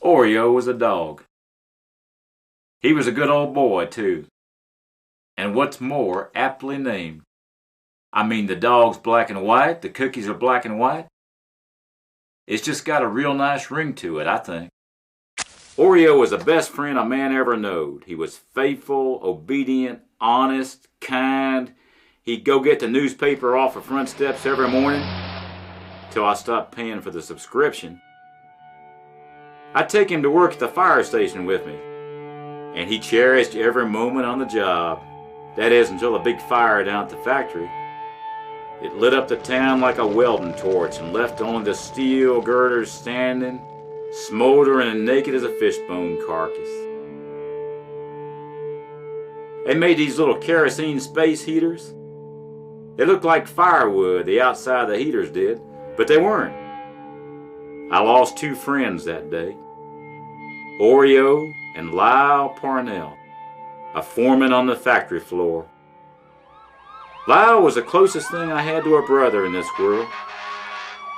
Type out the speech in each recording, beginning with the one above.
Oreo was a dog. He was a good old boy, too. And what's more, aptly named. I mean, the dog's black and white, the cookies are black and white. It's just got a real nice ring to it, I think. Oreo was the best friend a man ever knowed. He was faithful, obedient, honest, kind. He'd go get the newspaper off the front steps every morning till I stopped paying for the subscription. I'd take him to work at the fire station with me, and he cherished every moment on the job. That is, until the big fire down at the factory. It lit up the town like a welding torch and left only the steel girders standing, smoldering and naked as a fishbone carcass. They made these little kerosene space heaters. They looked like firewood, the outside of the heaters did, but they weren't. I lost two friends that day, Oreo and Lyle Parnell, a foreman on the factory floor. Lyle was the closest thing I had to a brother in this world,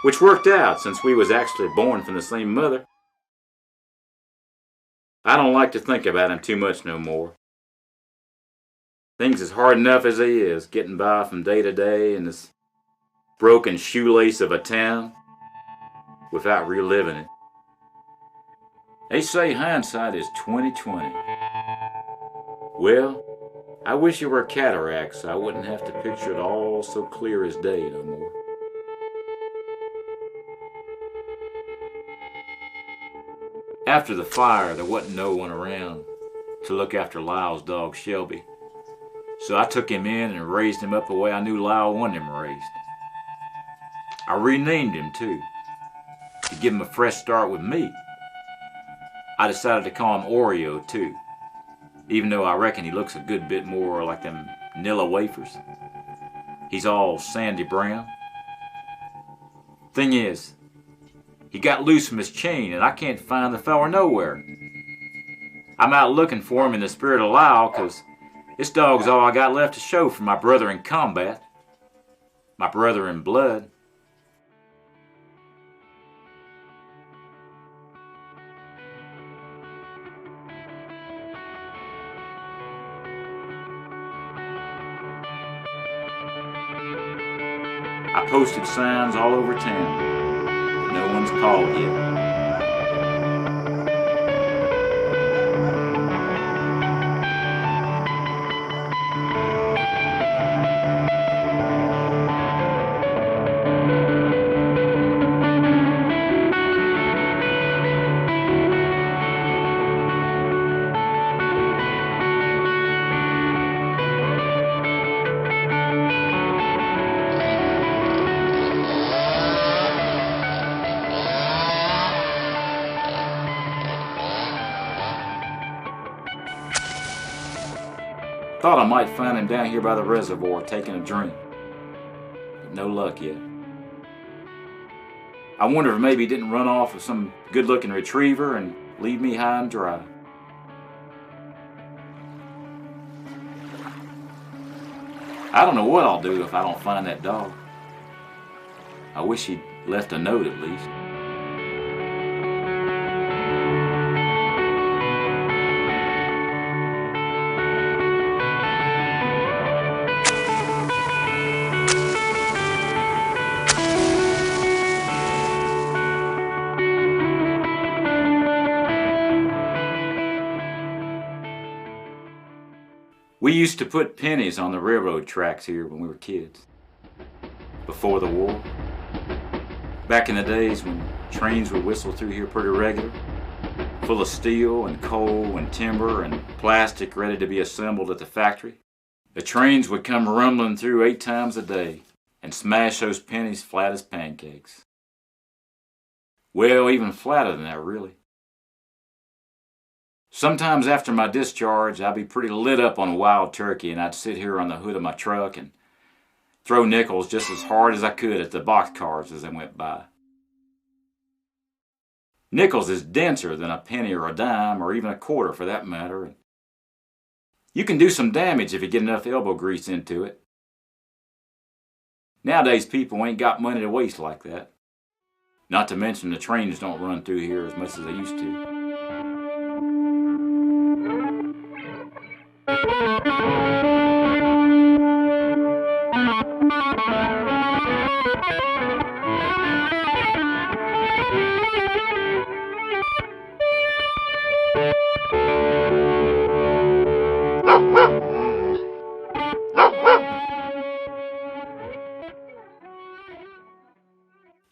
which worked out since we was actually born from the same mother. I don't like to think about him too much no more. Things is hard enough as they is, getting by from day to day in this broken shoelace of a town without reliving it. They say hindsight is 20/20. Well, I wish it were cataracts so I wouldn't have to picture it all so clear as day no more. After the fire, there wasn't no one around to look after Lyle's dog Shelby, so I took him in and raised him up the way I knew Lyle wanted him raised. I renamed him too, to give him a fresh start with me. I decided to call him Oreo too, even though I reckon he looks a good bit more like them Nilla wafers. He's all sandy brown. Thing is, he got loose from his chain and I can't find the feller nowhere. I'm out looking for him in the spirit of Lyle, 'cause this dog's all I got left to show for my brother in combat, my brother in blood. I posted signs all over town, but no one's called yet. Thought I might find him down here by the reservoir taking a drink, but no luck yet. I wonder if maybe he didn't run off with some good-looking retriever and leave me high and dry. I don't know what I'll do if I don't find that dog. I wish he'd left a note at least. We used to put pennies on the railroad tracks here when we were kids, before the war. Back in the days when trains would whistle through here pretty regular, full of steel and coal and timber and plastic ready to be assembled at the factory. The trains would come rumbling through 8 times a day and smash those pennies flat as pancakes. Well, even flatter than that, really. Sometimes after my discharge, I'd be pretty lit up on a wild turkey, and I'd sit here on the hood of my truck and throw nickels just as hard as I could at the boxcars as they went by. Nickels is denser than a penny or a dime, or even a quarter for that matter. You can do some damage if you get enough elbow grease into it. Nowadays, people ain't got money to waste like that. Not to mention the trains don't run through here as much as they used to.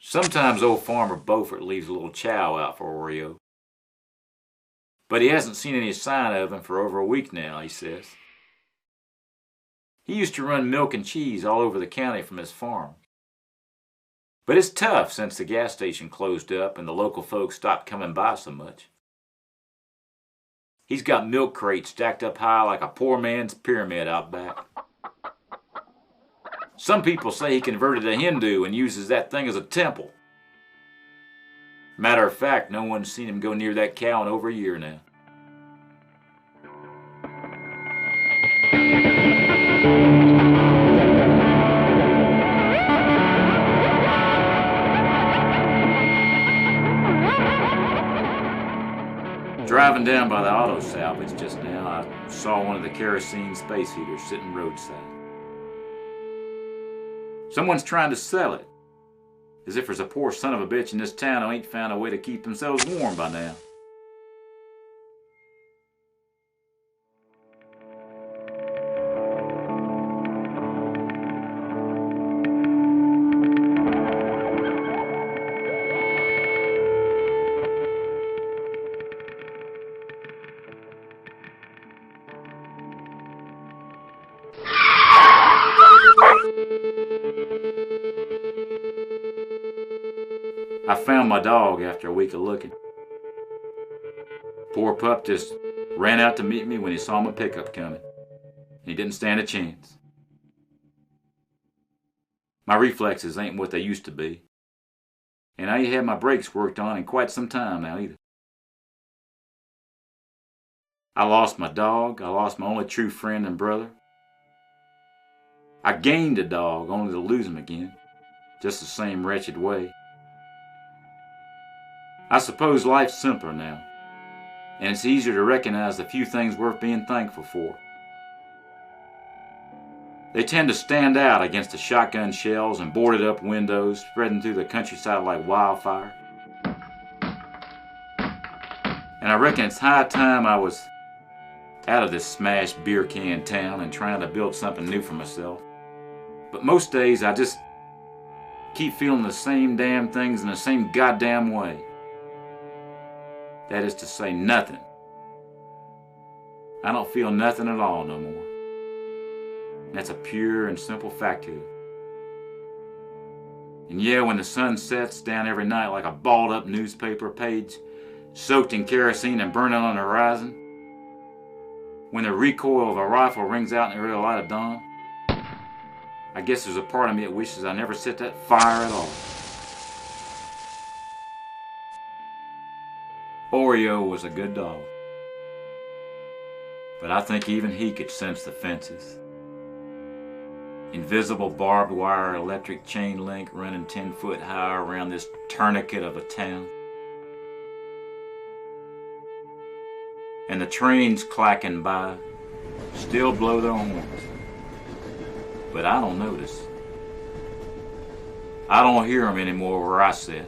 Sometimes old Farmer Beaufort leaves a little chow out for Oreo. But he hasn't seen any sign of him for over a week now, he says. He used to run milk and cheese all over the county from his farm. But it's tough since the gas station closed up and the local folks stopped coming by so much. He's got milk crates stacked up high like a poor man's pyramid out back. Some people say he converted a Hindu and uses that thing as a temple. Matter of fact, no one's seen him go near that cow in over a year now. Driving down by the auto salvage just now, I saw one of the kerosene space heaters sitting roadside. Someone's trying to sell it, as if there's a poor son of a bitch in this town who ain't found a way to keep themselves warm by now. I found my dog after a week of looking. Poor pup just ran out to meet me when he saw my pickup coming. He didn't stand a chance. My reflexes ain't what they used to be. And I ain't had my brakes worked on in quite some time now either. I lost my dog. I lost my only true friend and brother. I gained a dog only to lose him again, just the same wretched way. I suppose life's simpler now, and it's easier to recognize the few things worth being thankful for. They tend to stand out against the shotgun shells and boarded up windows spreading through the countryside like wildfire. And I reckon it's high time I was out of this smashed beer can town and trying to build something new for myself. But most days I just keep feeling the same damn things in the same goddamn way. That is to say, nothing. I don't feel nothing at all no more. And that's a pure and simple fact here. And yeah, when the sun sets down every night like a balled up newspaper page, soaked in kerosene and burning on the horizon, when the recoil of a rifle rings out in the early light of dawn, I guess there's a part of me that wishes I never set that fire at all. Oreo was a good dog, but I think even he could sense the fences. Invisible barbed wire electric chain link running 10 foot high around this tourniquet of a town. And the trains clacking by still blow their horns, but I don't notice. I don't hear them anymore where I sit.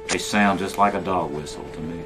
They sound just like a dog whistle to me.